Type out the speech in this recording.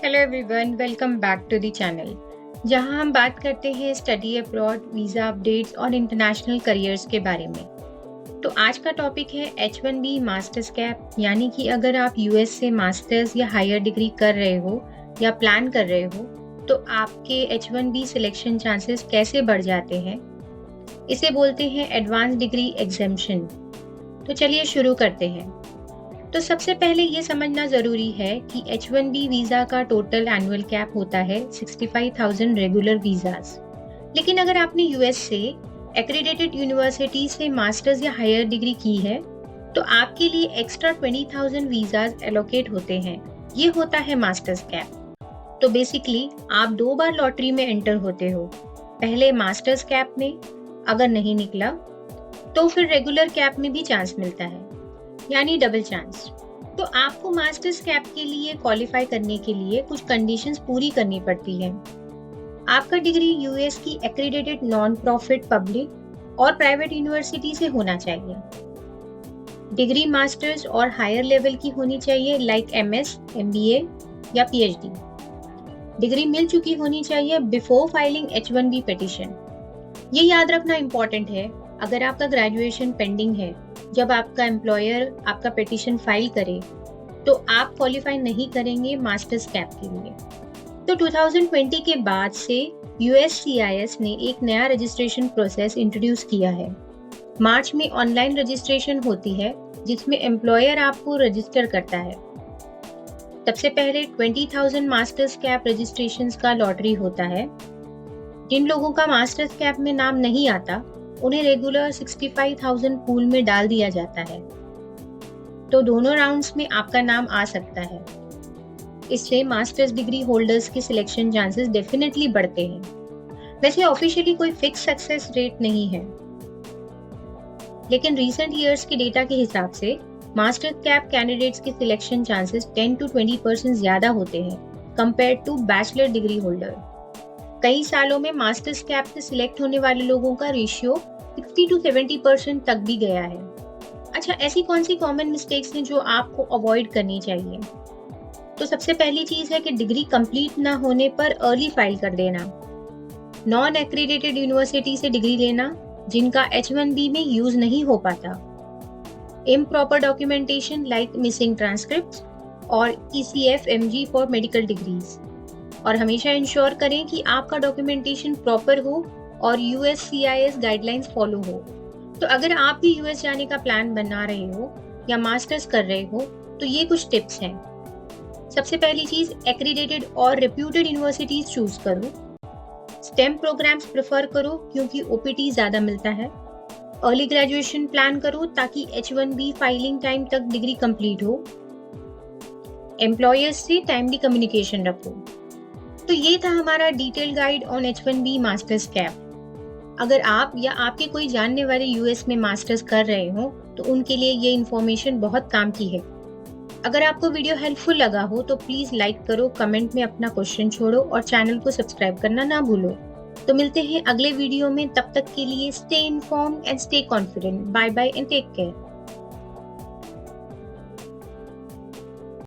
Hello everyone, welcome back to the channel जहां हम बात करते हैं स्टडी अब्रॉड, वीज़ा अपडेट्स और इंटरनेशनल करियर्स के बारे में। तो आज का टॉपिक है H1B मास्टर्स कैप, यानी कि अगर आप यूएस से मास्टर्स या हायर डिग्री कर रहे हो या प्लान कर रहे हो तो आपके H1B सिलेक्शन चांसेस कैसे बढ़ जाते हैं। इसे बोलते हैं एडवांस डिग्री एग्जेम्पशन। तो चलिए शुरू करते हैं। तो सबसे पहले ये समझना ज़रूरी है कि H1B वीज़ा का टोटल एनुअल कैप होता है 65,000 रेगुलर वीज़ाज। लेकिन अगर आपने यूएस से एक्रेडिटेड यूनिवर्सिटी से मास्टर्स या हायर डिग्री की है तो आपके लिए एक्स्ट्रा 20,000 वीज़ाज एलोकेट होते हैं। ये होता है मास्टर्स कैप। तो बेसिकली आप 2 बार लॉटरी में एंटर होते हो, पहले मास्टर्स कैप में, अगर नहीं निकला तो फिर रेगुलर कैप में भी चांस मिलता है, यानी डबल चांस। तो आपको मास्टर्स कैप के लिए क्वालिफाई करने के लिए कुछ कंडीशंस पूरी करनी पड़ती है। आपका डिग्री यूएस की एक्रेडिटेड नॉन प्रॉफिट पब्लिक और प्राइवेट यूनिवर्सिटी से होना चाहिए। डिग्री मास्टर्स और हायर लेवल की होनी चाहिए, लाइक एमएस, एमबीए या पीएचडी। डिग्री मिल चुकी होनी चाहिए बिफोर फाइलिंग H1B पिटीशन। ये याद रखना इम्पोर्टेंट है, अगर आपका ग्रेजुएशन पेंडिंग है जब आपका एम्प्लॉयर आपका पिटीशन फाइल करे तो आप क्वालिफाई नहीं करेंगे मास्टर्स कैप के लिए। तो 2020 के बाद से USCIS ने एक नया रजिस्ट्रेशन प्रोसेस इंट्रोड्यूस किया है। मार्च में ऑनलाइन रजिस्ट्रेशन होती है जिसमें एम्प्लॉयर आपको रजिस्टर करता है। सबसे पहले 20,000 मास्टर्स कैप रजिस्ट्रेशंस का लॉटरी होता है। जिन लोगों का मास्टर्स कैप में नाम नहीं आता उन्हें रेगुलर 65,000 पूल में डाल दिया जाता है। तो दोनों राउंड्स में आपका नाम आ सकता है। इससे मास्टर्स डिग्री होल्डर्स के सिलेक्शन चांसेस डेफिनेटली बढ़ते हैं। वैसे ऑफिशियली कोई फिक्स सक्सेस रेट नहीं है, लेकिन रीसेंट ईयर्स के डेटा के हिसाब से मास्टर्स कैप कैंडिडेट्स के सिलेक्शन चांसेस 10 to 20% ज्यादा होते हैं compare to bachelor degree holder. कई सालों में मास्टर्स कैप से सिलेक्ट होने वाले लोगों का रेशियो 60 to 70% तक भी गया है। अच्छा, ऐसी कौन सी कॉमन मिस्टेक्स हैं जो आपको अवॉइड करनी चाहिए? तो सबसे पहली चीज है कि डिग्री कंप्लीट ना होने पर अर्ली फाइल कर देना। नॉन एक्रेडिटेड यूनिवर्सिटी से डिग्री लेना जिनका H1B में यूज नहीं हो पाता। Improper documentation like missing transcripts और ECF-MG फॉर मेडिकल डिग्रीज। और हमेशा इंश्योर करें कि आपका डॉक्यूमेंटेशन प्रॉपर हो और USCIS गाइडलाइंस फॉलो हो। तो अगर आप भी यूएस जाने का प्लान बना रहे हो या मास्टर्स कर रहे हो तो ये कुछ टिप्स हैं। सबसे पहली चीज, एक्रेडिटेड और रेप्यूटेड यूनिवर्सिटीज चूज करो। स्टेम प्रोग्राम्स प्रेफर करो क्योंकि OPT ज्यादा मिलता है। अर्ली ग्रेजुएशन प्लान करो ताकि H1B फाइलिंग टाइम तक डिग्री कंप्लीट हो। एम्प्लॉयर्स से टाइमली कम्युनिकेशन रखो। तो ये था हमारा detail guide on H1B masters cap. अगर आप या आपके कोई जानने वाले यूएस में मास्टर्स कर रहे हो तो उनके लिए ये इन्फॉर्मेशन बहुत काम की है। अगर आपको वीडियो हेल्पफुल लगा हो तो प्लीज लाइक करो, कमेंट में अपना क्वेश्चन छोड़ो और चैनल को सब्सक्राइब करना ना भूलो। तो मिलते हैं अगले वीडियो में, तब तक के लिए stay informed and stay confident. Bye bye and take care.